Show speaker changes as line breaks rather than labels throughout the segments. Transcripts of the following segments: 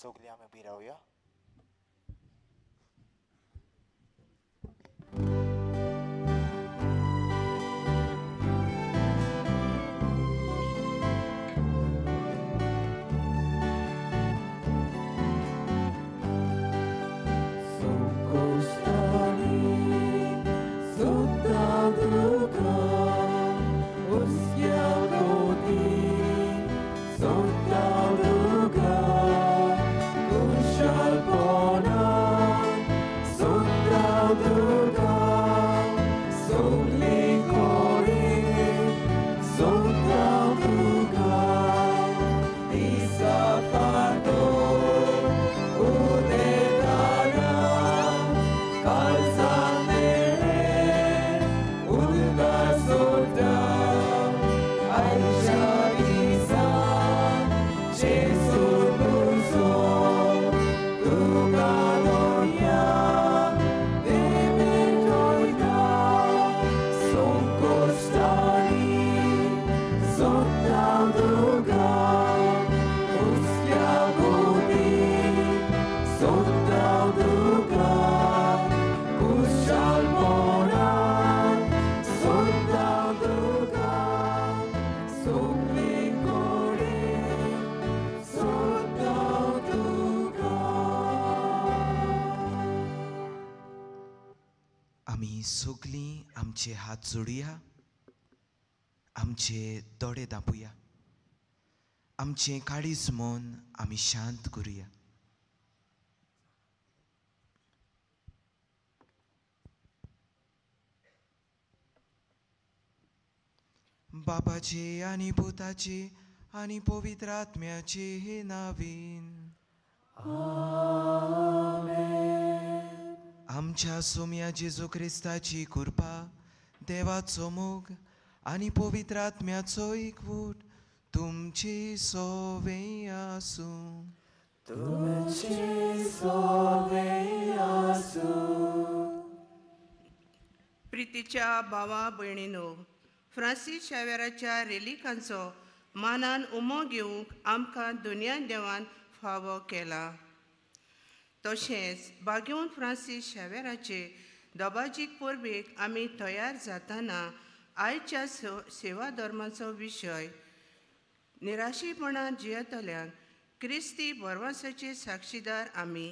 सगळीं आमी उबी रावया.
आमी सगळीं आमचे हात जोडुया, आमचे दोळे धांपुया, आमचे काळीज मन आमी शांत करुया. बापाचे आनी पुताचे आनी पवित्र आत्म्याचे हे नावीन. आमच्या सोम्या जेजू क्रिस्ताची कृपा, देवाचो मोग आनी पवित्र आत्म्याचो एकवट तुमचे सोवे आसूं.
प्रितीच्या भावा भयणीनो, फ्रांसीस शावेराच्या रेलिकांचो मानान उमो घेवंक आमकां दुनियान देवान फावो केला. तशेंच बागेवन फ्रांसीस शावेराचे दोबाजीक परबेक आमी तयार जाताना आयच्या सेवा धर्माचो विशय निराशीपणान जियेतल्यांक क्रिस्ती बरवासाचे साक्षीदार आमी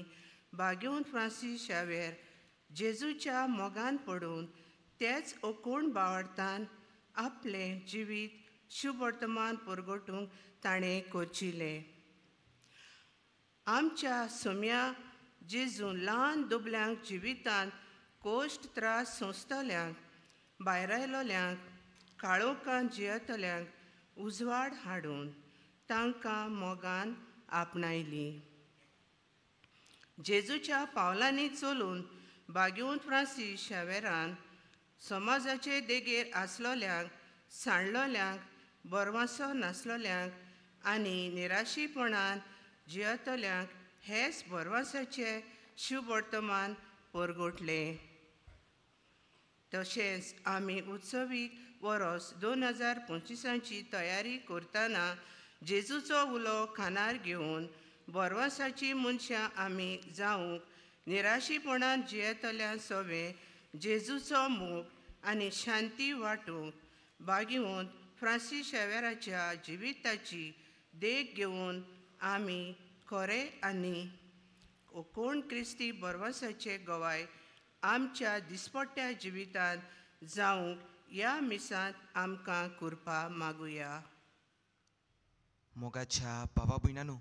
बागेवन फ्रांसीस शावेर जेजूच्या मोगान पडून तेच ओकूण बावडतान आपलें जिवीत शुभ वर्तमान परगटूंक ताणें कोचिल्लें. आमच्या सोम्या जेजून ल्हान दुबल्यांक जिवितांत कोश्ट त्रास सोंसतल्यांक, भायर काळोखान जियेतल्यांक उजवाड हाडून तांकां मोगान आपणायली. जेजूच्या पावलांनी चलून बागेवन फ्रांसीस शावेरान समाजाचे देगेर आसलोल्यांक, सांडलोल्यांक, बरवासो नासलोल्यांक आनी निराशीपणान जियेतल्यांक हेच बरवासाचे शुभ वर्तमान परगटलें. तशेंच आमी उत्सवीक वरोस 2025ची तयारी करतना जेजूचो उलो कानार घेवन बरवासाची मनशां आमी जावंक निराशीपणान जियेतल्या सोवे जेजूचो मोग आनी शांती वाटूंक बागेवन फ्रांसीस शावेराच्या जिविताची देख घेवन आमी खरे आनी कोण क्रिस्ती बरवासाचे गवाय आमच्या दिसपट्ट्या जिवितांत जावंक ह्या मिसांत आमकां कृपा मागुया.
मोगाच्या भावा भयणांनो,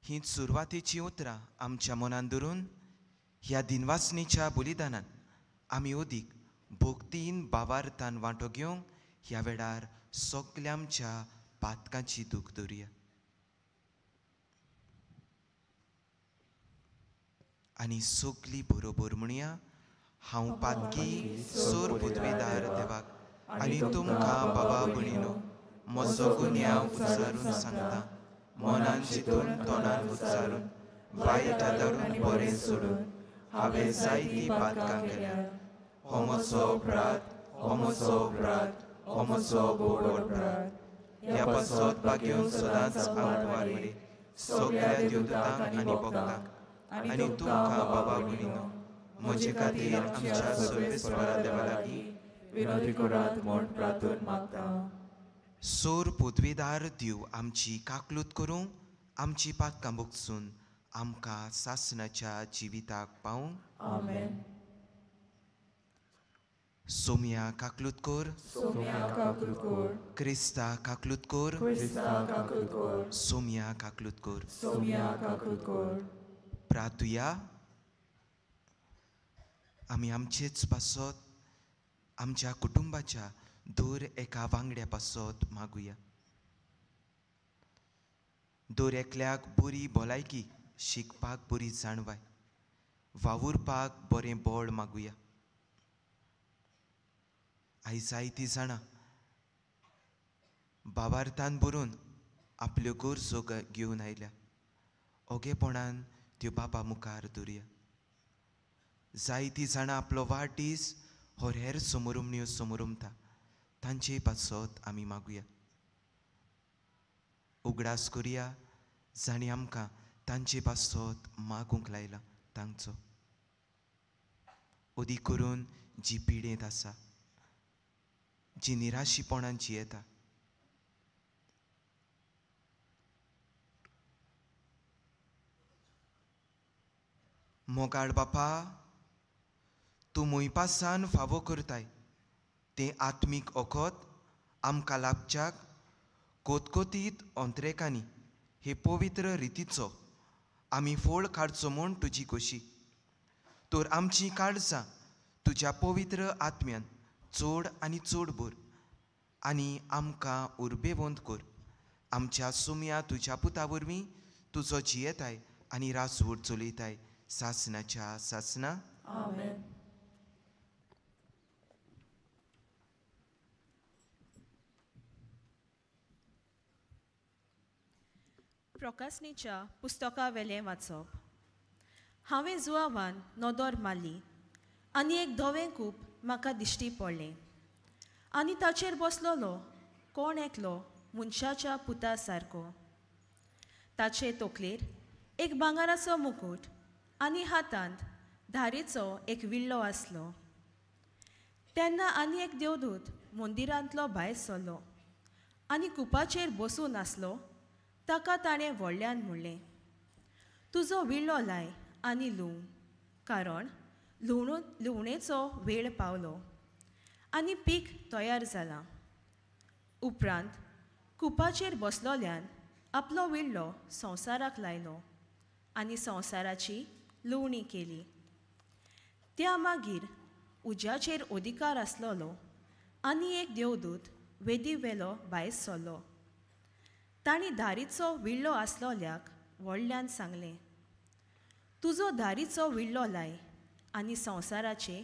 हीं सुरवातेचीं उतरां आमच्या मनान धरून ह्या दिनवासनेच्या बलिदानान आमी ओदीक भोक्तीन भावार्थान वांटो घेवंक ह्या वेळार सगल्या आमच्या पातकांची दूख धरुया. आनी सगळीं बरोबर म्हणया, हांव पातकी सोर पुतवेदार देवाक आनी तुमकां बाबा भयणीनो म्हजो गुन्यांव उच्चारून सांगता, मनान चिंतून तोंडान उच्चारून वायट आदारून बरें सोडून हांवें जायतीं पातकां केल्यां. हो म्हजो अपराध, हो म्हजो अपराध, हो म्हजो बोड अपराध. ह्या पासत बागेवन सदांच हांव तुवार मेरेन सगळ्या देवदूतांक आनी भक्तांक आनी तुमकां बाबा भयणीनो म्हजे खातीर आमच्या सर्वेस्वरा देवा लागीं
विनोदी करात म्हूण प्रार्थून मागता.
सोर पदवीदार दिव आमची काकलूत करूं आमची पातकां भोगसून आमकां सासणाच्या जिविताक पावूं.
आमेन.
सोम्या काकलूत कर,
सोम्या काकलूत कर,
क्रिस्ता काकलूत कर,
क्रिस्ता काकलूत कर,
सोम्या काकलूत कर.
सोम्या काकलूत कर.
प्रार्थुया. आमी आमचेच पासत आमच्या कुटुंबाच्या दर एका वांगड्या पासत मागुया. दर एकल्याक बरी भलायकी, शिकपाक बरी जाणवाय, वावुरपाक बरें बळ मागुया. आयज जायतीं जाणां बाबार्थान बरोवन आपल्यो गरजो घेवन आयल्या. ओगेपणान त्यो बाबा मुखार दवरया. जायतीं जाणां आपलो वाडदीस हो हेर समोरुमण्यो समोरुमता तांचे पासत आमी मागुया. उगडास करुया जाणी आमकां तांचे पासत मागूंक लायला तांचो. ओदी करून जी पिडेंत आसा, जी निराशीपणान जियेता, मोगाळ बापा, तूं मोयपासान फावो करताय तें आत्मीक ओखोत आमकां लाभच्याक कोतकोतीत अंतरेकांनी हे पवित्र रितीचो आमी फोळ काडचो म्हूण तुजी खोशी. तर आमची काळजां तुज्या पवित्र आत्म्यान चड आनी चड भर आनी आमकां उर्बेवंत कर. आमच्या सुम्या तुज्या पुता वरवीं तुजो जियेताय आनी रासवट चलयताय सासणाच्या सासना.
आमेन.
प्रकाशनीच्या पुस्तका वेलें वाचप. हांवें जुवावान नोदोर मारली आनी एक धवें कूप म्हाका दिश्टी पडलें आनी ताचेर बसलोलो कोण एकलो मनशाच्या पुता सारको. ताचे तकलेर एक भांगराचो मुकुट आनी हातांत धारेचो एक विल्लो आसलो. तेन्ना आनी एक देवदूत मंदिरांतलो भायर सरलो आनी कुपाचेर बसून आसलो. ताका ताणें व्हडल्यान म्हणलें, तुजो विल्लो लाय आनी लुंव, कारण लुवणेचो वेळ पावलो आनी पीक तयार जालां. उपरांत कुपाचेर बसलोल्यान आपलो विल्लो संवसाराक लायलो आनी संवसाराची लुवणी केली. त्या मागीर उज्याचेर अधिकार आसलोलो आनी एक देवदूत वेदी वेलो भायर सरलो. तांणी धारीचो विल्लो आसलोल्याक व्हडल्यान सांगलें, तुजो धारीचो विल्लो लाय आनी संवसाराचे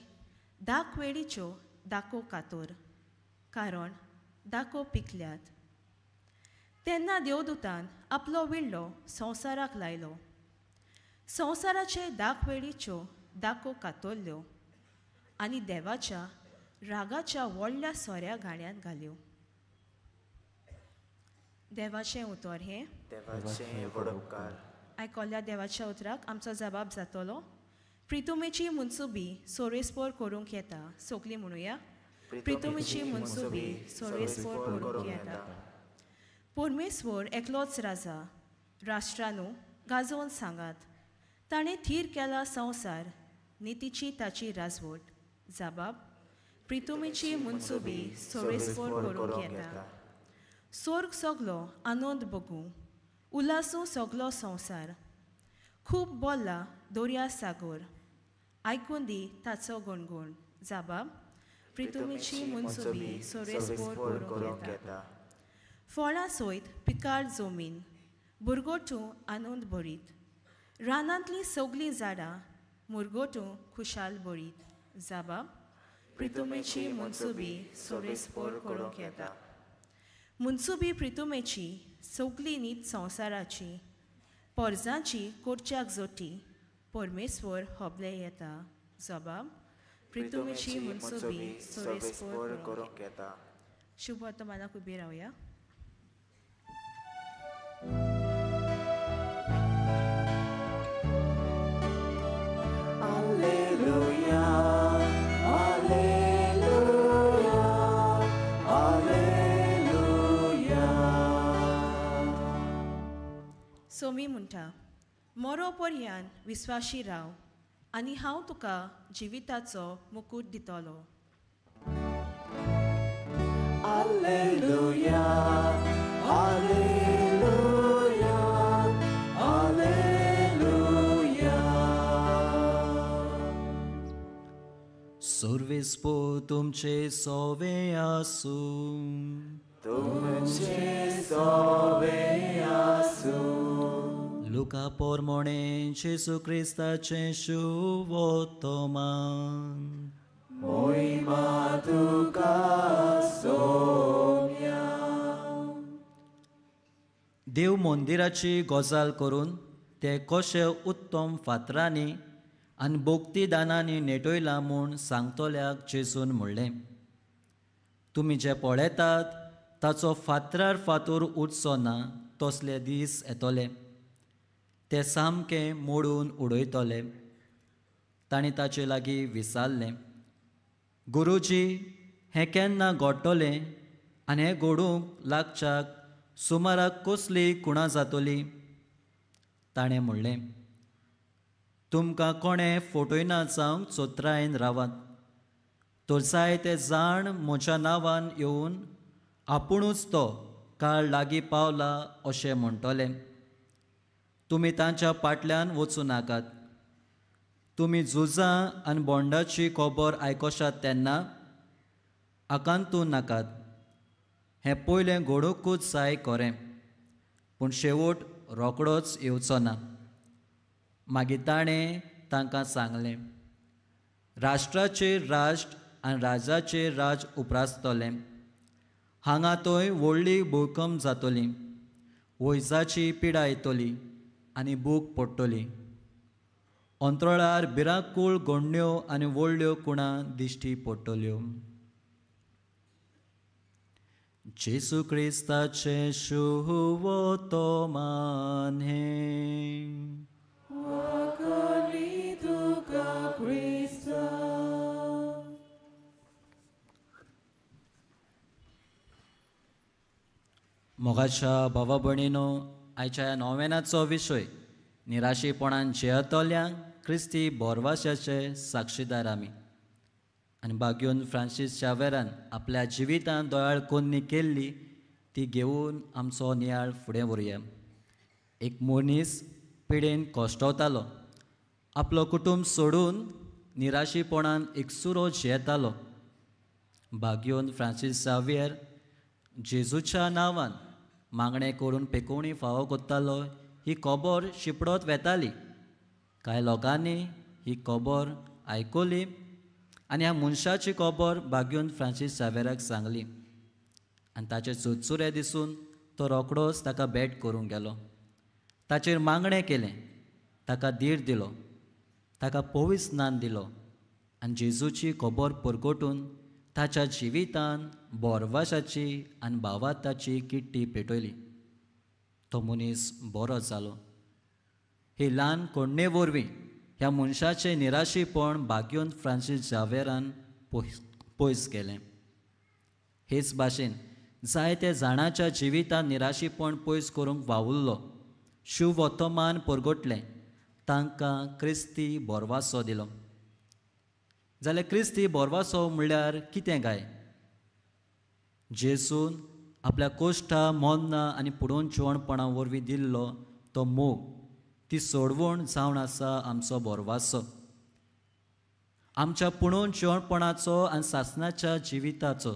दाख वेळीच्यो दाखो कातोर, कारण दाखो पिकल्यात. तेन्ना देवदूतान आपलो विल्लो संवसाराक लायलो. संवसाराचे दाख वेळीच्यो दाखो कातोरल्यो आनी देवाच्या रागाच्या व्हडल्या सोऱ्या गाण्यात घाल्यो. देवाचें उतर हें. आयकल्ल्या देवाच्या उतराक आमचो जबाब जातलो. प्रितुमेची मुनसुबी सोरेस्पोर करूंक येता. सोगलीं म्हणुया, प्रितुमेची मुनसुबी सोरेस्पोर करूंक येता. परमेश्वर एकलोच राजा, राष्ट्रांनू गाजोवन सांगात. ताणें थीर केला संवसार, नितीची ताची राजवट. जबाब, प्रितुमेची मुनसुबी सोरेस्पोर करूंक येता. स्वर्ग सगलो आनंद बगूं, उल्हासूं सगलो संवसार. खूब बोल्ला दर्या सागर, आयकून दी ताचो गुणगुण. जबाब, प्रितुमेची मुनसुबी सोरेस्पोर करूंक येता. फळां सयत पिकाळ जमीन, बुरगोटूं आनंद भरीत. रानांतलीं सगलीं झाडां मुरगोटूं खुशाल भरीत. जबाब, प्रितुमेची मुनसुबी सोरेस्पोर करूंक येता. मुनसुबी प्रितुमेची सगली नीत संवसाराची, पोरजांची कोरच्याक जोटी, परमेश्वर होबले येता. जबाब, प्रितुमेची मुनसुबी सोरेस्पोर करूंक येता. शुभ वर्तमानाक उबी रावया. कोणी म्हणटा, मरो पर्यान विस्वाशी राव आनी हांव तुका जिविताचो मुकूट दितलो.
Alleluia, Alleluia, Alleluia.
सर्वेस्पो तुमचे सोवे आसूं,
तुमचे सोवे आसूं.
लुका पोरमोणे जेसू क्रिस्ताचे शुभ वर्तमान.
मोहिमा तुका सोम्या.
देव मंदिराची गजाल करून ते कशे उत्तम फातरांनी आनी भोक्तीदानांनी नेटयला म्हूण सांगतोल्याक जेसून म्हणलें, तुमी जे पळयतात ताचो फातरार फातोर उरचो ना तसले दीस येतले. ते सामकें मोडून उडयतले. तांणी ताचे लागीं विचारलें, गुरुजी, हें केन्ना घडटलें आनी हें घडूंक लागच्याक सुमाराक कसली कुणां जातली? ताणें म्हणलें, तुमकां कोणें फटयना जावंक चोत्रायन रावात. तर जायते जाण म्हज्या नांवान येवन आपुणूच तो काळ लागीं पावला अशें म्हणटले. तुमी तांच्या फाटल्यान वचूं नाकात. तुमी झुजां आनी बोंडाची खबर आयकशात तेन्ना आकांतूं नाकात. हें पयलें घडोवंकूच जाय खरें, पूण शेवट रोखडोच येवचो ना. मागीर ताणें तांकां सांगलें, राष्ट्राचेर राष्ट्र आनी राजाचेर राज उप्रासतलें. हांगा थंय व्हडली भुकंप जातली, वैजाची पिडा येतली आनी भूक पडटली. अंतराळार भिरांकूळ घडण्यो आनी व्हडल्यो कुणां दिश्टी पडटल्यो. जेसू क्रिस्ताचे शुभ वर्तमान हें.
वाकली तुका क्रिस्ता.
मोगाच्या भावा भयणीनो, आयच्या ह्या नोवेनाचो विशय निराशीपणान जेयतल्यांक क्रिस्ती बोरवाशाचे साक्षीदार आमी. आनी बागयोन फ्रांसीस शावेरान आपल्या जिवितांत दोयाळ कोन्नी केल्ली ती घेवन आमचो नियाळ फुडें व्हरुया. एक मनीस पिडेन कोश्टवतालो, आपलो कुटुंब सोडून निराशीपणान एकसुरो जेयतालो. बागयोन फ्रांसीस शावेर जेजूच्या नांवान मागणें करून पेकोवणी फावो कोत्तालो. ही खबर शिपडोत वेताली. कांय लोकांनी ही खबर आयकली आनी ह्या मनशाची खबर बागयोन फ्रांसीस शावेराक सांगली. आनी ताचे सुटसुरे दिसून तो रोखडोच ताका भेट करूंक गेलो. ताचेर मागणें केलें, ताका धीर दिलो, ताका पवित्र स्नान दिलो आनी जेजूची खबर परगटून ताच्या जिवितांत बोरवाशाची आनी भावार्थाची किट्टी पेटयली. तो मनीस बरो जालो. ही ल्हान कोडणे वरवीं ह्या मनशाचें निराशीपण बागयोन फ्रांसीस शावेरान पयस केलें. हेच भाशेन जायते जाणांच्या जिवितांत निराशीपण पयस करूंक वावुरलो. शुभ वर्तमान परगटलें, तांकां क्रिस्ती बोरवासो दिलो. जाल्यार क्रिस्ती बोरवासो म्हणल्यार कितें काय? जेजून आपल्या कोश्टां मोन्नां आनी पुडून जेवणपणां वरवीं दिल्लो तो मोग, ती सोडवण जावन आसा आमचो बोरवासो. आमच्या पुणून जेवणपणाचो आनी सासणाच्या जिविताचो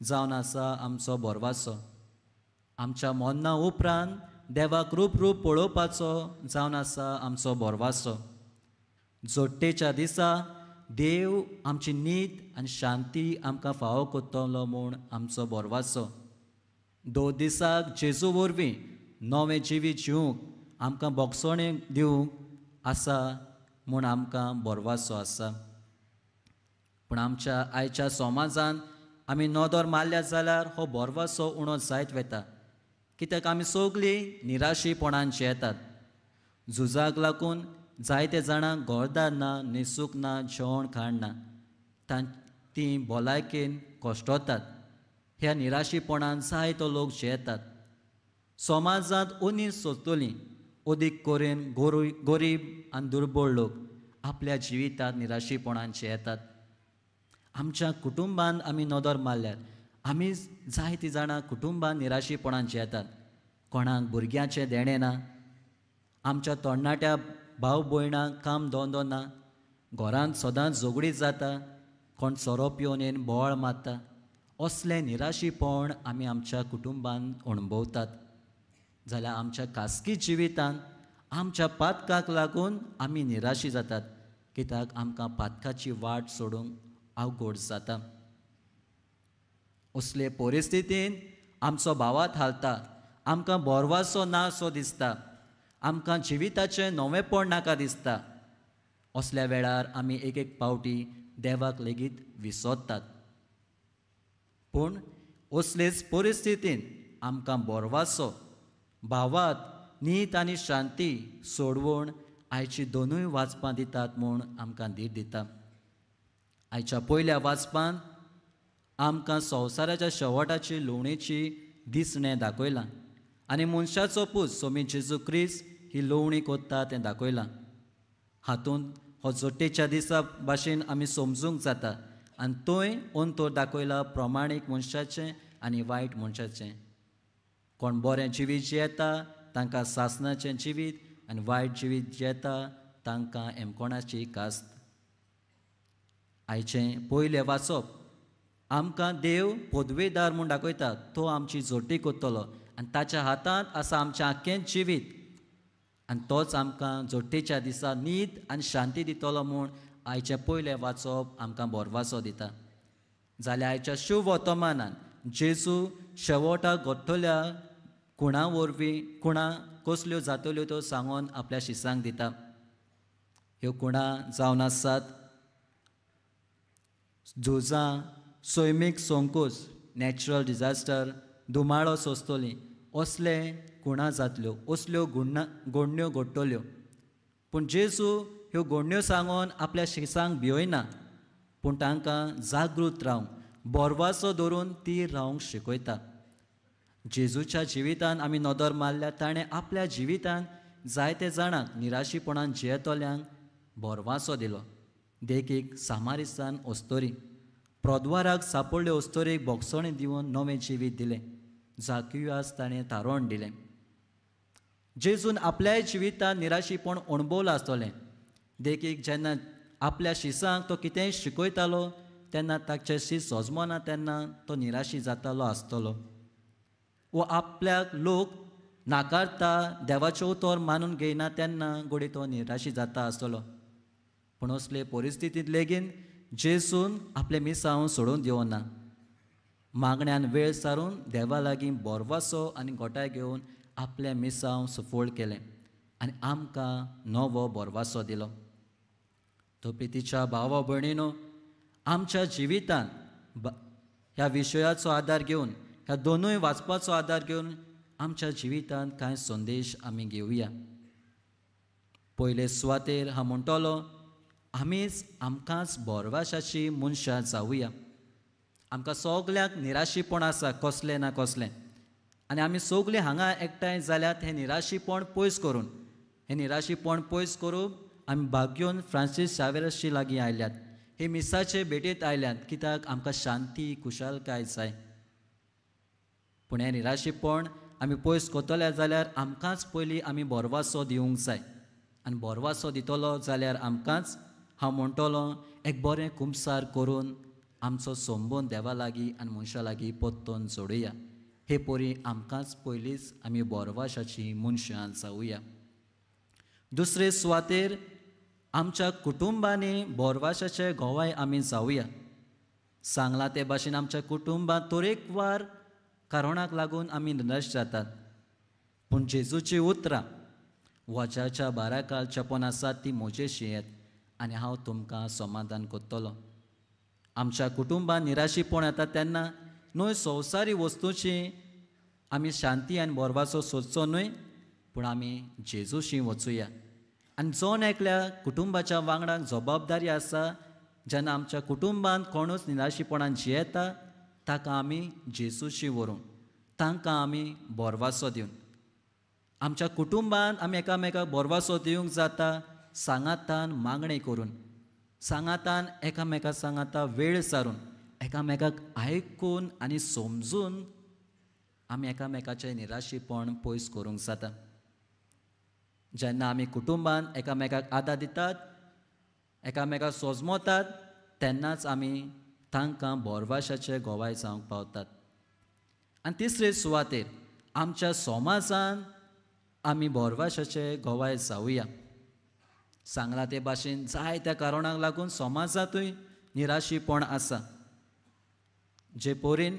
जावन आसा आमचो बोरवासो. आमच्या मोन्नां उपरांत देवाक रूप पळोवपाचो जावन आसा आमचो बोरवासो. जोडटेच्या दिसा देव आमची न्हीद आनी शांती आमकां फावो कोत्तलो म्हूण आमचो बोरवासो. 2 दिसाक जेजू वरवीं नवें जिवीत जिवंक आमकां बोगसोणें दिवंक आसा म्हूण आमकां बोरवासो आसा. पूण आमच्या आयच्या समाजांत आमी नदर मारल्या जाल्यार हो बोरवासो उणो जायत वता. कित्याक आमी सगळीं निराशीपणान जेतात. झुजाक लागून जायते जाणांक घरदार ना, न्हेसूंक ना, जेवण खाण ना. तीं भलायकेन कोश्टतात. ह्या निराशीपणान जायतो लोक जेतात. समाजांत उणी सोंसतलीं, ओदीक करून गरीब आनी दुर्बळ लोक आपल्या जिवितांत निराशीपणांचे येतात. आमच्या कुटुंबान आमी नदर मारल्यार आमी जायतीं जाणां कुटुंबान निराशीपणांचे येतात. कोणाक भुरग्याचें देणें ना, आमच्या तरणाट्या भाव भयणांक काम धंदो ना, घरांत सदांच झगडीं जाता, कोण सोरो पिवन येवन बोवाळ मारता. असलें निराशीपण आमी आमच्या कुटुंबान अणभवतात. जाल्यार आमच्या खासगी जिवितांत आमच्या पातकाक लागून आमी निराशी जातात, कित्याक आमकां पातकाची वाट सोडूंक अवघड जाता. असले परिस्थितीन आमचो भावात हालता, आमकां बोरवासो ना सो दिसता, आमकां जिविताचें नवेंपण नाका दिसता. असल्या वेळार आमी एक एक पावटी देवाक लेगीत विसरतात. पूण असलेच परिस्थितीन आमकां बोरवासो, भावात, न्हीद आनी शांती सोडवून आयची दोनूय वाचपां दितात म्हूण आमकां धीर दिता. आयच्या पयल्या वाचपान आमकां संवसाराच्या शेवटाची लोवणेची दिसणें दाखयलां आनी मनशाचो पूत सोमी जेजू क्रिस्त ही लोवणी कोत्ता तें दाखयलां. हातूंत हो जोड्डेच्या दिसा भाशेन आमी समजूंक जाता आनी तोय अंतर दाखयला प्रमाणीक मनशाचें आनी वायट मनशाचें. कोण बरें जिवीत जियेता तांकां सासणाचें जिवीत आनी वायट जिवीत जियेता तांकां एमकोणाची कास्त. आयचें पयलें वाचप आमकां देव पदवेदार म्हूण दाखयता. तो आमची जोड्डी कोत्तलो आनी ताच्या हातांत आसा आमचें आख्खें जिवीत आनी तोच आमकां जोड्डेच्या दिसा न्हीद आनी शांती दितलो म्हूण आयचें पयलें वाचप आमकां बोरवासो दिता. जाल्यार आयच्या शुभ वर्तमानान जेजू शेवटाक घडटल्या कुणा वरवीं कुणा कसल्यो जातल्यो त्यो सांगून आपल्या शिसांक दिता. ह्यो कुणा जावन आसात झुजां, सैमीक संकोच, नॅचरल डिजास्टर, दुमाळो सोंसतली, असले कुणा जातल्यो, असल्यो घडण्यो घडटल्यो. पूण जेजू ह्यो घडण्यो सांगून आपल्या शिसांक भियना, पूण तांकां जागृत रावंक, बोरवासो धरून ती रावंक शिकयता. जेजूच्या जिवितान आमी नदर मारल्यार ताणें आपल्या जिवितान जायते जाणांक निराशीपणान जियेतल्यांक बोरवासो दिलो. देखीक सामारिस्तान ओस्तोरी प्रद्वाराक सापडले ओस्तोरेक बोगसणे दिवन नवें जिवीत दिलें. जाक्युआस ताणें तारण दिलें. जेजून आपल्याय जिवितांत निराशीपण अणभवलां आसतलें. देखीक जेन्ना आपल्या शिसांक तो कितेंय शिकयतालो तेन्ना ताचें शीस सोजमना तेन्ना तो निराशी जातालो आसतलो. वो आपल्याक लोक नाकारता, देवाचें उतर मानून घेयना तेन्ना घोडी तो निराशी जाता आसतलो. पूण असले परिस्थितींत लेगीन जेजून आपले मिसांव सोडून दिवना. मागण्यांत वेळ सारून देवा लागीं बोरवासो आनी गोठाय घेवन आपले मिसांव सुफोळ केलें आनी आमकां नवो बोरवासो दिलो. तो प्रितीच्या भावा भयणीनो, आमच्या जिवितान ह्या विशयाचो आदार घेवन, ह्या दोनूय वाचपाचो आदार घेवन आमच्या जिवितांत कांय संदेश आमी घेवया. पयले सुवातेर हांव म्हणटलो, आमीच आमकांच बोरवाशाची मनशां जावुया. आमकां सगल्यांक निराशीपण आसा कसलें ना कसलें, आनी आमी सगलीं हांगा एकठांय जाल्यात हें निराशीपण पयस करून आमी भाग्योन फ्रांसीस शावेराची लागीं आयल्यात. हे मिसाचे भेटेंत आयल्यात कित्याक आमकां शांती खुशालकाय जाय. पूण हें निराशीपण आमी पयस कोतले जाल्यार आमकांच पयलीं आमी बोरवासो दिवंक जाय. आनी बोरवासो दितलो जाल्यार आमकांच हांव म्हणटलों एक बरें कुमसार करून आमचो संबंद देवा लागीं आनी मनशा लागीं परतून जोडुया. हे परी आमकांच पयलींच आमी बोरवाशाची मनशां जावुया. दुसरे सुवातेर आमच्या कुटुंबांनी बोरवाशाचे घोवाय आमी जावुया. सांगलां ते भाशेन आमच्या कुटुंबांत तरेकवार कारणाक लागून आमी निराश जातात. पूण जेजूची उतरां वजाच्या 12 काल छापून आसात ती म्हजेशी येत आनी हांव तुमकां समाधान करतलों. आमच्या कुटुंबांत निराशीपण येता तेन्ना न्हय संवसारी वस्तूंची आमी शांती आनी बोरवासो सोदचो न्हय, पूण आमी जेजूशी वचुया. आनी जोन एकल्या कुटुंबाच्या वांगडाक जबाबदारी आसा. जेन्ना आमच्या कुटुंबांत कोणूच निराशीपणान जियेता ताका आमी जेजूशी व्हरून तांकां आमी बोरवासो दिवन आमच्या कुटुंबान आमी एकामेकाक बोरवासो दिवंक जाता सांगातान मागणी करून, सांगातान एकामेका सांगाता वेळ सारून, एकामेकाक आयकून आनी समजून आमी एकामेकाचें निराशीपण पयस करूंक जाता. जेन्ना आमी कुटुंबान एकामेकाक आदार दितात, एकामेकाक सोजमोतात, तेन्नाच आमी तांकां बोरवाशाचे गोवाय जावंक पावतात. आनी तिसरे सुवातेर आमच्या समाजान आमी बोरवाशाचे गोवाय जावया. सांगला ते भाशेन जायत्या कारणांक लागून समाजांतूय निराशीपण आसा. जे पोरीन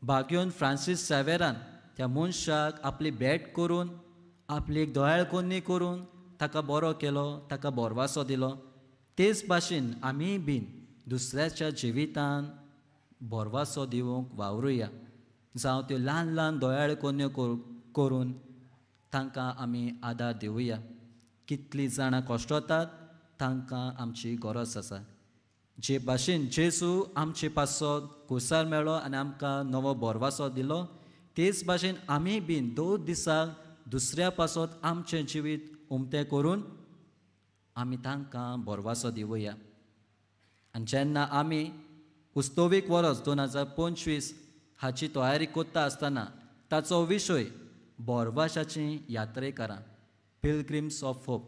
बागयोन फ्रांसीस सेवेरान त्या मनशाक आपली भेट करून, आपली एक दोयाळकोन्नी करून ताका बरो केलो, ताका बोरवासो दिलो, तेच भाशेन आमी बीन दुसऱ्याच्या जिवितान बोरवासो दिवंक वावरुया. जावं त्यो ल्हान ल्हान दोयाळकोन्यो करून तांकां आमी आदार दिवया. कितलीं जाणां कोश्टतात तांकां आमची गरज आसा. जे भाशेन जेजू आमचे पासत कुसार मेळ्ळो आनी आमकां नवो बोरवासो दिलो, तेच भाशेन आमी बीन 2 दिसाक दुसऱ्या पासत आमचें जिवीत उमतें करून आमी तांकां बोरवासो दिवया. आनी जेन्ना आमी उस्तोवीक वर्स 2025 हाची तयारी करता आसतना ताचो विशय बोरवाशाची यात्रेकारां, पिलग्रिम्स ऑफ होप,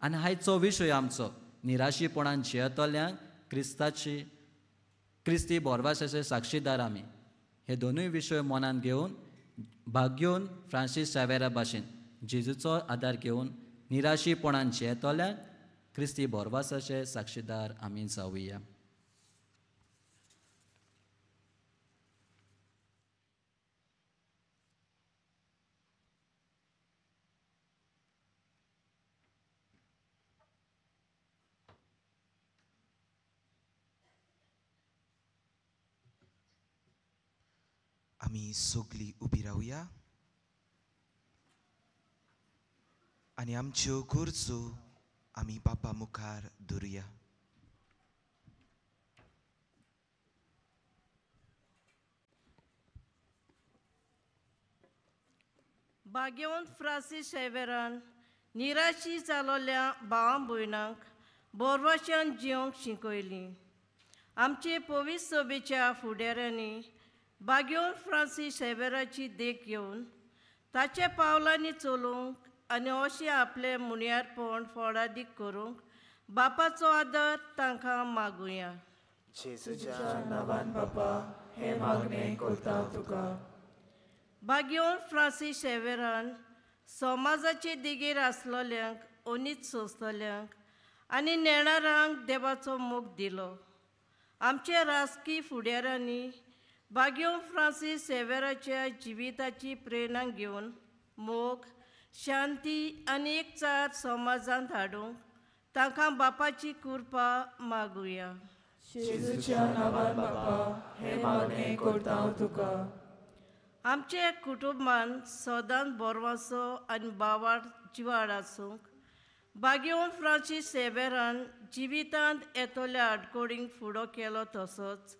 आनी हाचो विशय आमचो निराशीपणान जियेतल्यांक क्रिस्ती बोरवाशाचे साक्षीदार आमी. हे दोनूय विशय मनान घेवन बागयोन फ्रांसीस सेवेरा भाशेन जेजूचो आदार घेवन निराशीपणान जियेतल्यांक क्रिस्ती बोरवासाचे साक्षीदार आमी जावया.
आमी सगळीं उबी रावया आनी आमच्यो गरजो आमी बापा मुखार दवरुया.
बागयोन फ्रांसीस सेवेरान निराशी जालोल्या भावां भयणांक बोरवाशान जिवंक शिकयली. आमचे पवित्र सभेच्या फुडाऱ्यांनी बागयोन फ्रांसीस सेवेराची देख घेवन ताच्या पावलांनी चलूंक आनी अशें आपलें मुनियारपण फळादीक करूंक बापाचो आदार तांकां मागुया.
जेजूच्या नांवान बापा हे मागणें करता तुका.
बागयोन फ्रांसीस सेवेरान समाजाचे देगेर आसलोल्यांक अनीत सोंसतल्यांक आनी नेणारांक देवाचो मोग दिलो. आमच्या राजकी फुडाऱ्यांनी बागयोन फ्रांसीस सेवेराच्या जिविताची प्रेरणा घेवन मोग, शांती आनी एकचार समाजांत हाडूंक तांकां बापाची कृपा मागुया.
जेजूच्या नांवान बापा हे मागणें करता तुका.
आमचे कुटुंबान सदांच बोरवासो आनी बावाड जिवाड आसूंक बागयोन फ्रांसीस सेवेरान जिवितांत येतल्या आडकोडींक फुडो केलो. तसोच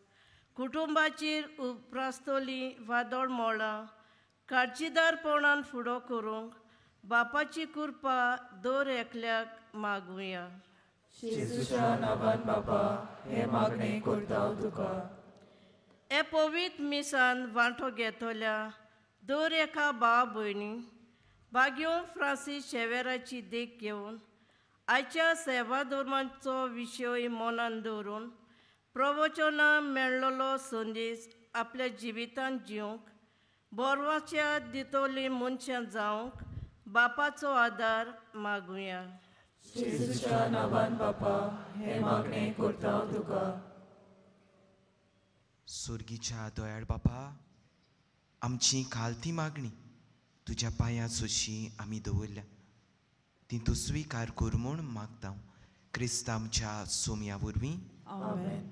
कुटुंबाचेर उपरासतलीं वादळ मोळां काळजीदारपणान फुडो करूंक बापाची कृपा दर एकल्याक मागुया.
जेजूच्या नांवान बापा हे मागणें करता तुका.
हे पवित्र मिसान वांटो घेतल्या दर एका भाव भयणी बागयोन फ्रांसीस सेवेराची देख घेवन आयच्या सेवा धर्माचो विशय मनान दवरून प्रवचनां मेळ्ळलो संदेश आपल्या जिवितांत जिवंक बोरवाच्या दितोली मनशां जावंक बापाचो आदार मागुया.
जेजूच्या नांवान बापा हे मागणें करता तुका.
सुर्गीच्या दोयाळ बापा, आमची खालती मागणी तुज्या पांयां सुशी आमी दवरल्या, ती तूं स्विकार कर म्हूण मागता. क्रिस्त आमच्या सोमया वरवीं.
आमेन.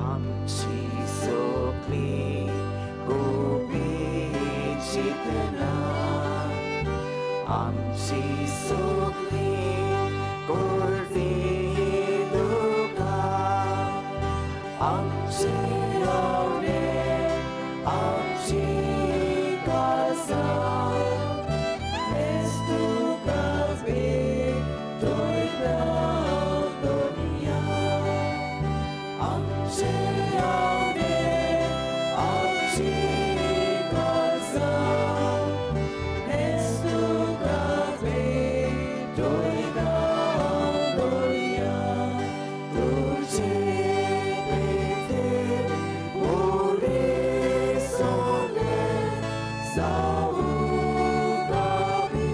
आमची आमची सगळी गोडवी तुका आमचे आवडे आमची काळजां हेच तुकाच भेटोयता दुनिया आमचे आवडे आमची काळजां हेच तुकाच भेटोयता दुनिया तुझे भेटे बोरे सोगे जाऊं गावी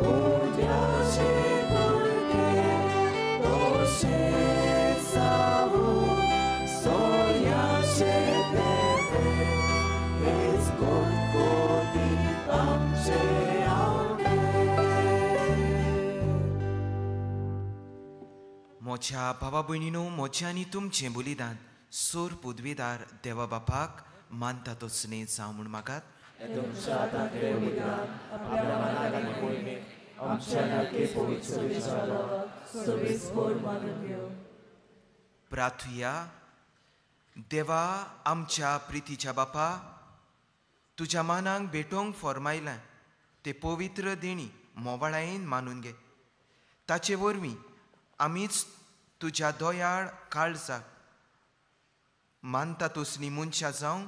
उद्याचे कुडके तोशे जाऊं सोर्याचे पेटे हेच कोटकोटीत आमचे आवडे
मोच्या भावा भयणीनो मोचे आनी तुमचे बलिदान सोर पदवीदार देवा बापाक मानता तो स्नेह जावं म्हूण मागात
तुमच्या हातांतले बलिदान आपल्या मनाक आनी कुडीक आमच्या नरके पवित्र विचाराक सवेस्पर मानून घेव
प्रार्थुया देवा आमच्या प्रितीच्या बापा तुज्या मानांक भेटोवंक फॉर्मायलां ते पवित्र देणी मोवाळायेन मानून घे ताचे वरवीं आमीच तुज्या दोयाळ काळजाक मानता तसलीं मनशां जावं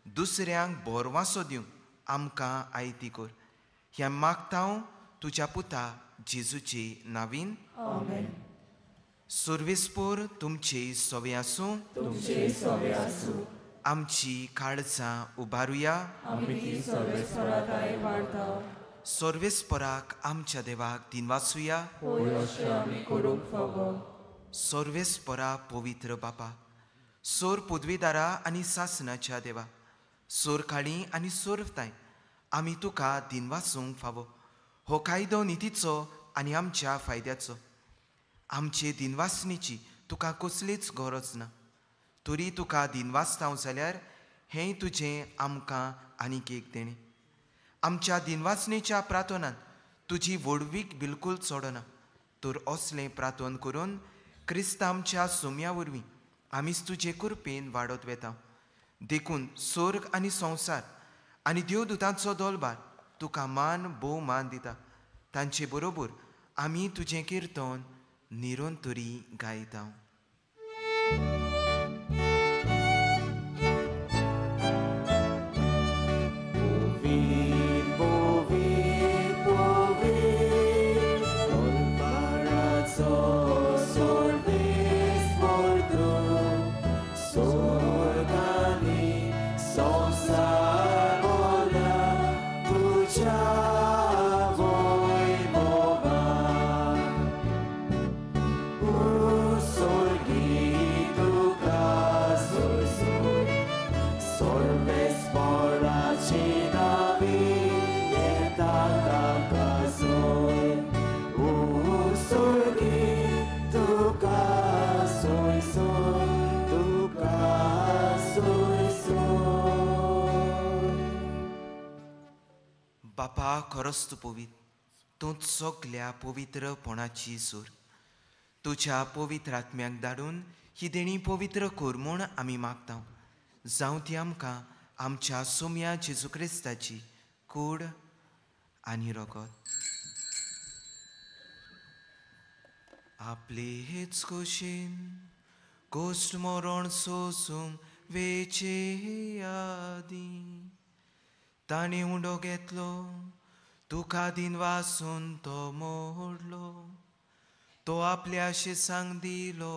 दुसऱ्यांक बोरवासो दिवंक आमकां आयती कर हें मागता हांव तुज्या पुता जेजूचे नांवीन
आमेन
सर्वेस्पर तुमचे सवे आसूं
तुमचे सवे आसूं
आमची काळजां उबारुया
आमी ती सर्वेस्पराताय वाडटा
सर्वेस्पराक आमच्या देवाक दिनवासुया
होय अशें आमी करूंक फावो
सर्वेस्परा पवित्र बापा सोर पदवीदारा आनी सासणाच्या देवा सोर काळी आनी सोरताय आमी तुका दिनवासूंक फावो हो कायदो नितीचो आनी आमच्या फायद्याचो आमचे दिनवासणीची तुका कसलीच गरज ना तरी तुका दिनवासताव जाल्यार हें तुजें आमकां आनीक एक देणें आमच्या दिनवासणेच्या प्रार्थनांत तुजी वडवीक बिलकूल चोडना तर असलें प्रार्थन करून क्रिस्त आमच्या सोम्या वरवीं आमीच तुजे कृपेन वाडत वेता देखून स्वर्ग आनी संवसार आनी देवदूतांचो दोलबार तुका मान भोवमान दिता तांचे बरोबर आमी तुजें किर्तन निरंतरी गायता बापा खरोच तूं पवित्र तूंच सगल्या पवित्रपणाची सूर तुज्या पवित्र आत्म्याक धाडून ही देणी पवित्र कर म्हूण आमी मागता जावं ती आमकां आमच्या सोम्या जेजू क्रिस्ताची कूड आनी रगत आपले हेच खोशेन गोश्ट मरण सोसूंक वेचे आदी ताणें उंडो घेतलो तुका दिन वासून तो मोडलो तो आपल्या शेसांक दिलो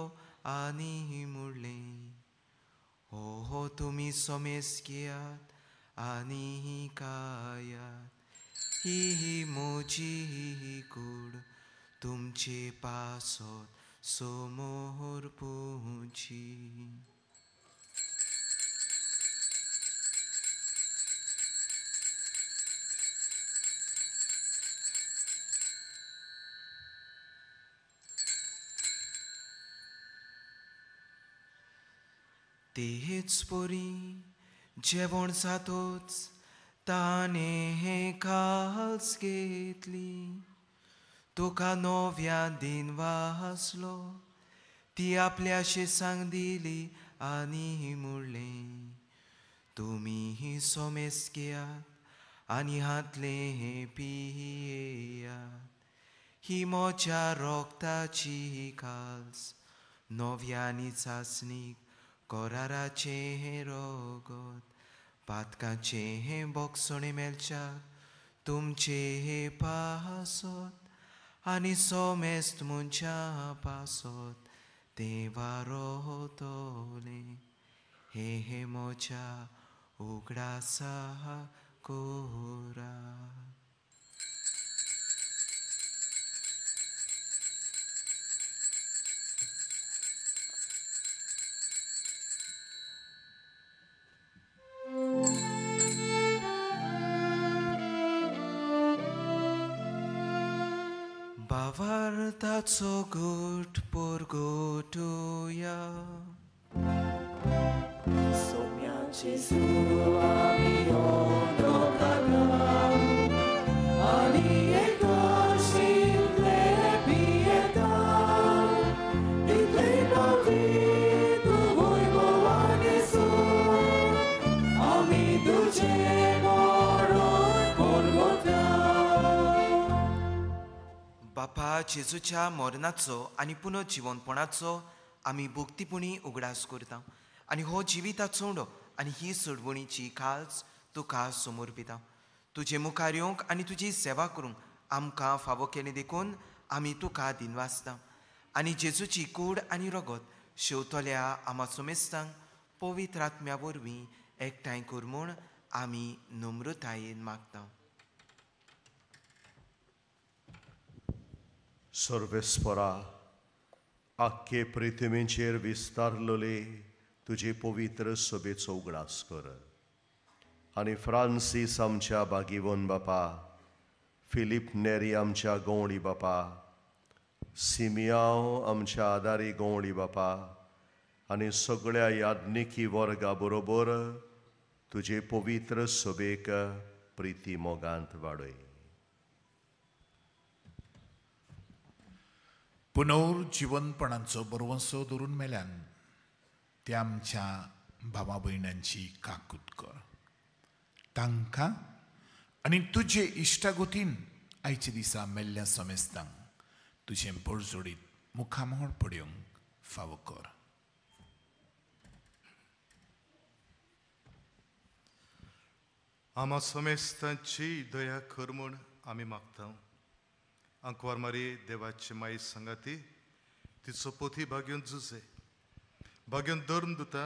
आनी मुडलें हो हो तुमी सोमेस घेयात आनी कायात ही म्हजी कूड तुमचे पासत समोर पुंची तेच पोरी जेवण जातोच ताणे हे काल्स घेतली, तुका नव्या दिन वाचलो, ती आपल्याशी सांग दिली आनी म्हणलें, तुमी ही सोमेस घेयात आनी हातले हे पियेयात, ही मोच्या रोगताची काल्स, नव्यानी चाचणीक कोराराचे हे रोगत, पातकाचे हे बोगसणे मेलच्याक तुमचे हे पासत, आनी सोमेस्त मनच्या पासत ते वारोतोले, हे मोच्या उगडासा कोरा. Bavartaco gut porgotuja.
Somiaci suami odokadam, ani ekosim lepiedam, itleipati tu vojmovani su, ami duce moron porgotam.
बापा जेजूच्या मरणाचो आनी पुनर्जीवनपणाचो आमी भोक्तीपणी उगडास करता आनी हो जिविताचो उडो आनी ही सोडवणीची काल्स तुका समोर पिता. तुजे मुखार येवंक आनी तुजी सेवा करूंक आमकां फावो केलें देखून आमी तुका दिनवासता आनी जेजूची कूड आनी रगत शेवतल्या आमा सोमेस्तांक पवित्र आत्म्या वरवीं एकठांय कर म्हूण आमी नम्रतायेन मागता.
सर्वेस्परा, आख्खे पृथ्वीचेर विस्तारलोले तुजे पवित्र सभेचो उगडास कर आनी फ्रांसीस आमच्या बागीवन बापा, फिलीप नेरी आमच्या गवळी बापा, सिमियांव आमच्या आदारी गवळी बापा आनी सगळ्या याज्ञिकी वर्गा बरोबर तुजे पवित्र सभेक प्रिती मोगांत वाडय.
पुनर्जीवनपणाचो बरवंसो धरून मेल्यान त्या आमच्या भावा भयणांची काकूत कर. तांकां आनी तुजे इश्टागोतीन आयच्या दिसा मेल्ल्या समेस्तांक तुजें पडजोडीत मुखामोळ पडयोंक फावो कर.
आमा समेस्तांची दया कर म्हूण आमी मागता. अंकवार मारी देवाची माई संगाती, तिचो पोथी भाग्योन जुजे, भाग्योन धर्मदूता,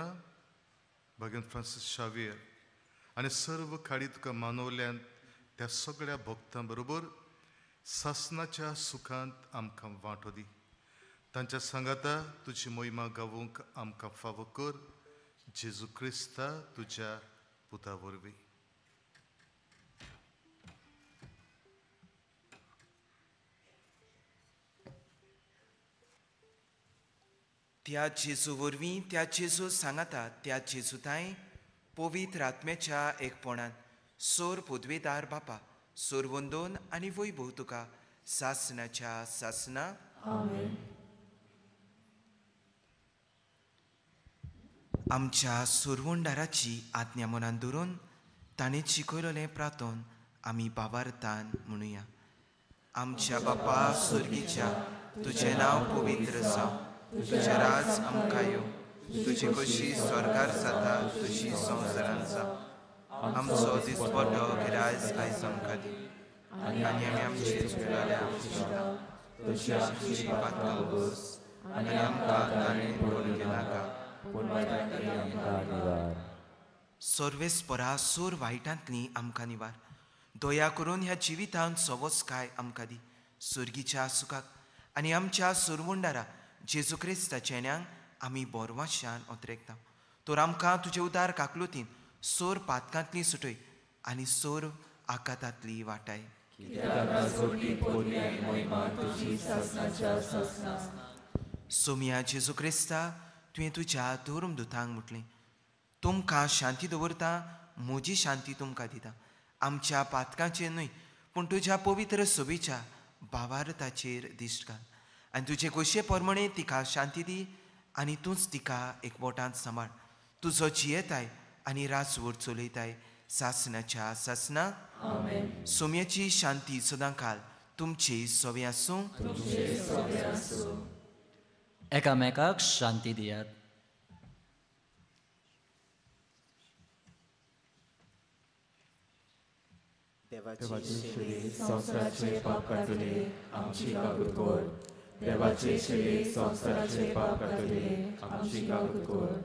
भाग्योन फ्रांसीस शावियर आनी सर्व खाडी तुका मानवल्यान त्या सगळ्या भक्तां बरोबर सासनाच्या सुखांत आमकां वांटो दी. तांच्या सांगाता तुजी मोहिमा गावूंक आमकां फावो कर. जेजू क्रिस्ता तुज्या पुता वरवीं.
त्या जेजू वरवीं त्या जेजू सांगाता त्या जेजूताय पवित्र आत्म्याच्या एकपणान सोर पदवेदार बापा, सोर वंदोन आनी वैभव तुका सासनाच्या सासना. आमच्या सोरवंडाराची आज्ञा मनान धरून ताणें शिकयलोलें प्रार्थोन आमी बाबार्थान म्हणुया. आमच्या बापा सुर्गीच्या, तुजें नांव पवित्र जावं, तुजें राज आमकां येवं, तुजी कशी स्वर्गार जाता तशी संवसारांत जावं. आमचो दिसपट्टो गिरायज आयज आमकां दी आनी आमी आमची चुकलेल्यांक विसरता तशी आमची पातकां बस आनी आमकां ताणें पडूंक नाका पूण वायटांतली आमकां निवार. सर्वेस्परा सोर वायटांतली आमकां निवार. दया करून ह्या जिवितांत सवस काय आमकां दी. सुर्गीच्या सुखाक आनी आमच्या सुरवंडारा जेजू क्रिस्ताच्या येण्याक आमी बोरवाशान ओतरेकता. तर आमकां तुजे उदार काकलुतीन सोर पातकांतली सुटय आनी सोर आकातांतली वाटाय. सोमिया जेजू क्रिस्ता, तुवें तुज्या धर्मदुतांक म्हटलें, तुमकां शांती दवरता, म्हजी शांती तुमकां दिता. आमच्या पातकांचेर न्हय पूण तुज्या पवित्र सोबीच्या भावार्थाचेर दिश्ट घाल आनी तुजे गोशे परमणे तिका शांती दी आनी तूंच तिका एकवटांत सांबाळ. तुजो जियेताय आनी रासवड चलयताय सासनाच्या सासना. सोम्याची शांती सदां काल तुमचे सोबे आसूं.
एकामेकाक शांती दियात.
देवाचे शिळे संवसाराचे पाप कातले आमची काकूत कर. देवाचे शिळे संवसाराचे पाप कातले आमची काकूत कर.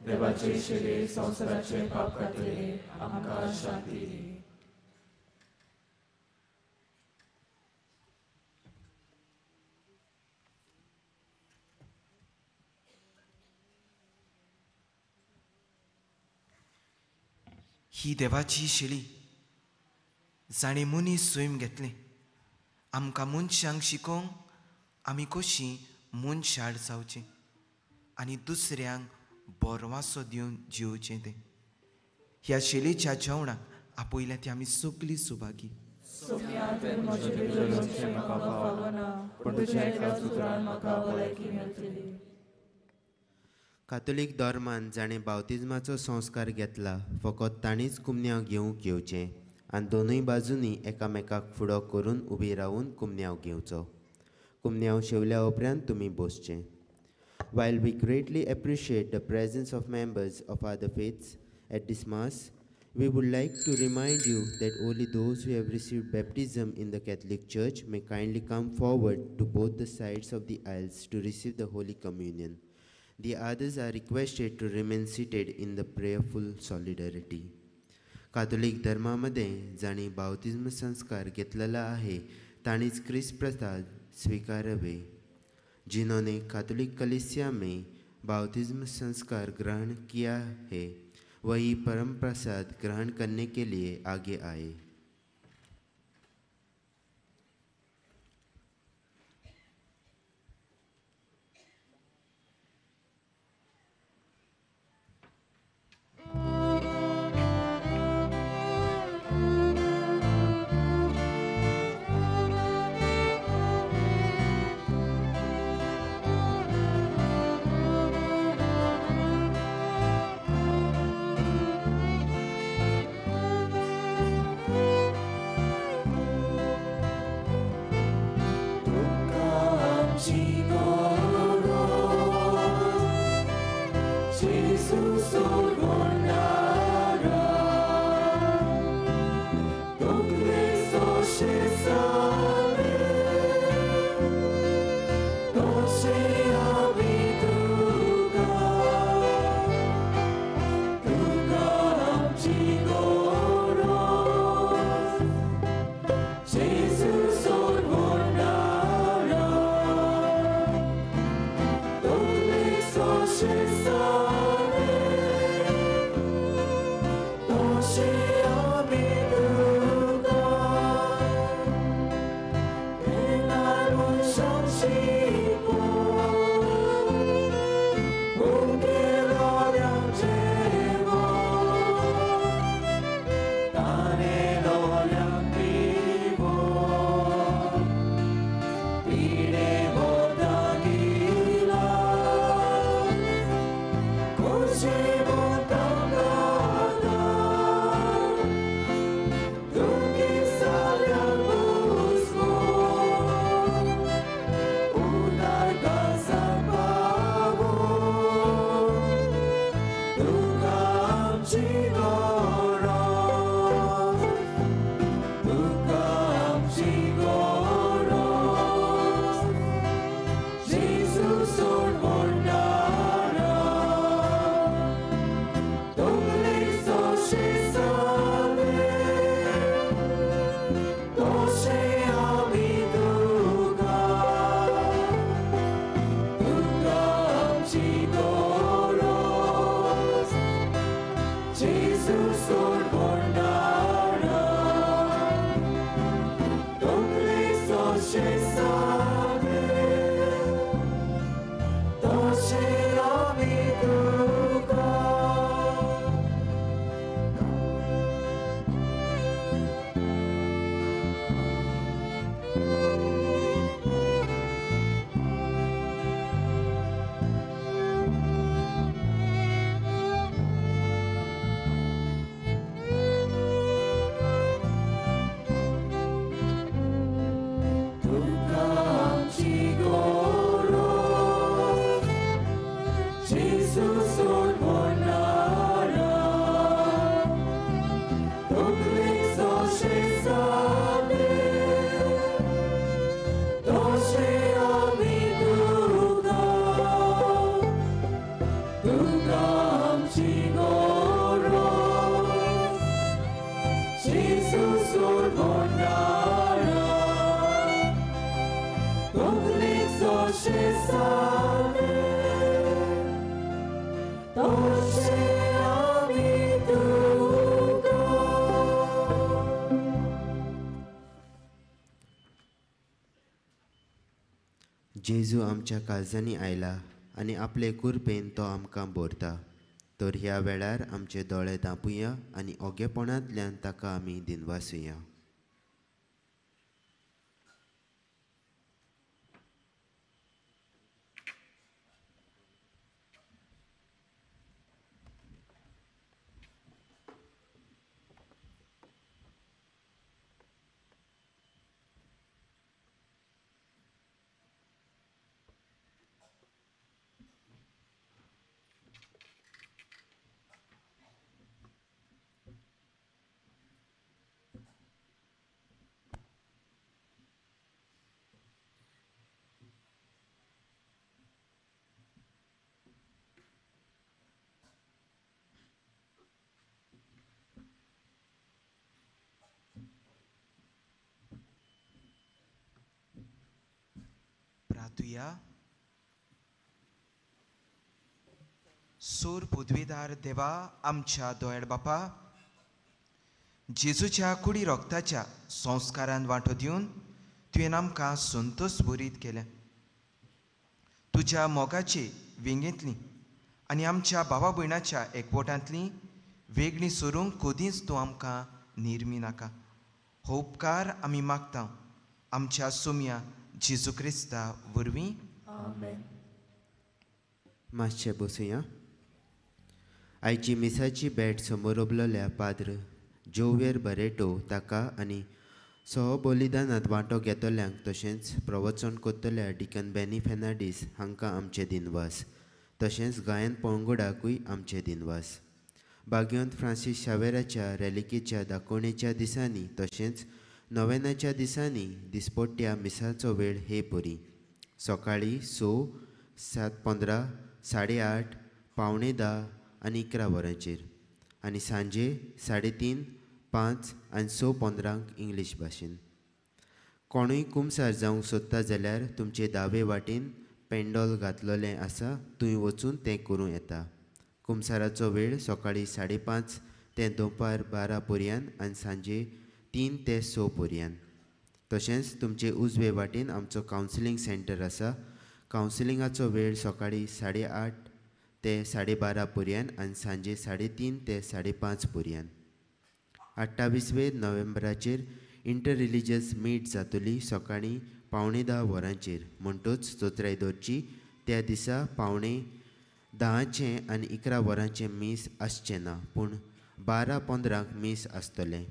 देवाचे शिळे संवसाराचे पाप कातले आमकां शांती दी.
ही देवाची शिळी जाणें मनीस स्वयं घेतलें. आमकां मनशांक शिकोवंक आमी कशीं मनशाड जावचें आनी दुसऱ्यांक बोरवासो दिवन जिवचें तें. ह्या शिलेच्या जेवणाक आपयल्या ती आमी सगळीं सुभागी.
कातोलीक धर्मान जाणें बावतिजमाचो संस्कार घेतला फकत ताणीच कुमन्यांव घेवंक येवचें आनी दोनूय बाजूंनी एकामेकाक फुडो करून उबी रावून कुमन्यांव घेवचो. कुमन्यांव शेवल्या उपरांत तुमी बसचें. While we greatly appreciate the presence of members of other faiths at this Mass, we would like to remind you that only those who have received baptism in the Catholic Church may kindly come forward to both the sides of the aisles to receive the Holy Communion. The others are requested to remain seated in the prayerful solidarity. कातोलिक धर्मामध्ये जाणी बावतिस्म संस्कार घेतलेला आहे ताणीच क्रिस्त प्रसाद स्वीकारावे. जिन्होंने कातोलिक कलीसिया में बावतिस्म संस्कार ग्रहण किया है वही परम प्रसाद ग्रहण करने के लिए आगे आए.
toklik जशें जालें तशें आमी तुका.
जेजू आमच्या काळजांनी आयला आनी आपले कुरपेन तो आमकां भरता. तर ह्या वेळार आमचे दोळे धांपुया आनी ओगेपणांतल्यान ताका आमी दिनवासुया.
प्रार्थुया. सोर पदवीदार देवा आमच्या दोयड बापा, जेजूच्या कुडी रोगताच्या संस्कारान वांटो दिवन तुवें आमकां संतोश भरीत केल्या. तुज्या मोगाची विंगेंतली आनी आमच्या भावा भयणाच्या एकवटांतली वेगळी सोरूंक कदींच तूं आमकां निर्मी नाका. हो उपकार आमी मागता आमच्या सोम्या जेजू क्रिस्ता वरवीं.
आमेन.
मातशें बसुया. आयची मिसाची भेट समोर उबलोल्या पाद्र जोवेर बरेटो ताका आनी सह बलिदानांत वांटो घेतल्यांक तशेंच प्रवचन करतल्या डिकन बेनी फेर्नांडीस हांकां आमचे दिनवास. तशेंच गायन पंगडाकूय आमचे दिनवास. भाग्यवंत फ्रांसीस शावेराच्या रेलिकेच्या दाखोवणेच्या दिसांनी तशेंच नोवेनाच्या दिसांनी दिसपट्ट्या मिसाचो वेळ हे बरी. सकाळीं 6, 7:15, 8:30, 9:45 आनी 11 वरांचेर आनी सांजे 3:30, 5 आनी 6:15 इंग्लीश भाशेन. कोणूय कुमसार जावंक सोदता जाल्यार तुमचे दावे वाटेन पेंडॉल घातलेलें आसा, थंय वचून तें करूं येता. कुमसाराचो वेळ सकाळीं 5:30 ते दनपार 12 पर्यंत आनी सांजे 3 ते 6 पर्यंत. तशेंच तुमचे उजवे वाटेन आमचो कावन्सिलींग सेंटर आसा. कावन्सिलिंगाचो वेळ सकाळीं 8:30 ते 12:30 पर्यंत आनी सांजे 3:30 ते 5:30 पर्यंत. 28 नोव्हेंबराचेर इंटर रिलिजियस मीट जातली सकाळीं 9:15 वरांचेर. म्हणटूच चोत्रायदोरची त्या दिसा 9:10 आनी 11 वरांचें मीस आसचें ना, पूण 12:15 मीस आसतलें.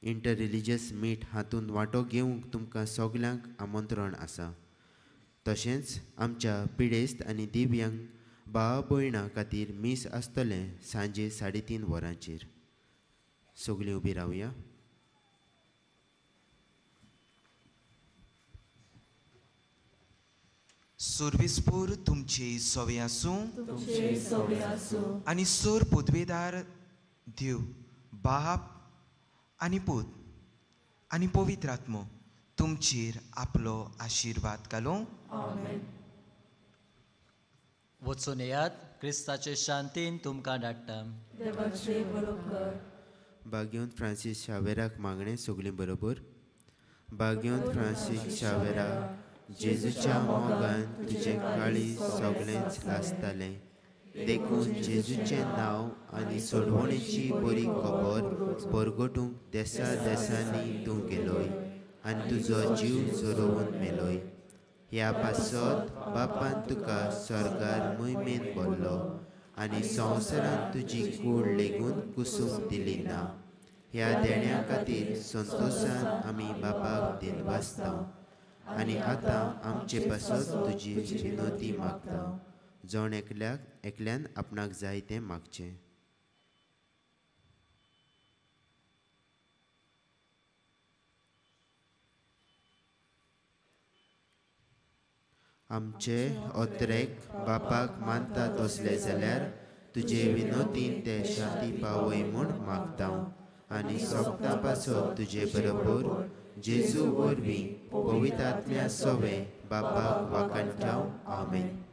इंटर रिलिजियस मीट हातूंत वांटो घेवंक तुमकां सगल्यांक आमंत्रण आसा. तशेंच आमच्या पिडेस्त आनी दिव्यांग भाव भयणां खातीर मीस आसतलें सांजे 3:30 वरांचेर. सगळीं उबी रावया.
सोर्विस्पूर तुमचे सवे आसूं आनी सोर पदवेदार देव बाप आनी पूत आनी पवित्र आत्मो तुमचेर आपलो आशिर्वाद घालूं.
वचून येयात, क्रिस्ताचे शांतीन तुमकां धाडटा.
भाग्यवंत फ्रांसीस शावेराक मागणें सगलीं बरोबर. भाग्यवंत फ्रांसीस शावेरा, जेजूच्या मोगान तुजें काळी सगळेंच लासतालें. देखून जेजूचें नांव आनी सोडवणेची बरी खबर परगटूंक देसा देसांनी तूं गेलोय आनी तुजो जीव जोरोवन मेलोय. ह्या पासत बापान तुका स्वर्गार मोहिमेन भरलो आनी संवसारान तुजी कूड लेगून कुसूम दिली ना. ह्या देण्या खातीर संतोशान आमी बापाक दिनवासता आनी आतां आमचे पासत तुजी विनोदी मागता. जण एकल्यान आपणाक जाय तें मागचें. आमचे ओत्रेक बापाक मानतात असले जाल्यार तुजे विनोदीन ते शांती पावय म्हूण मागता आनी सोगता पासत तुजे बरोबर जेजू वरवीं पवित्र आत्म्या सवे बापाक वाकांत जावं आमेन.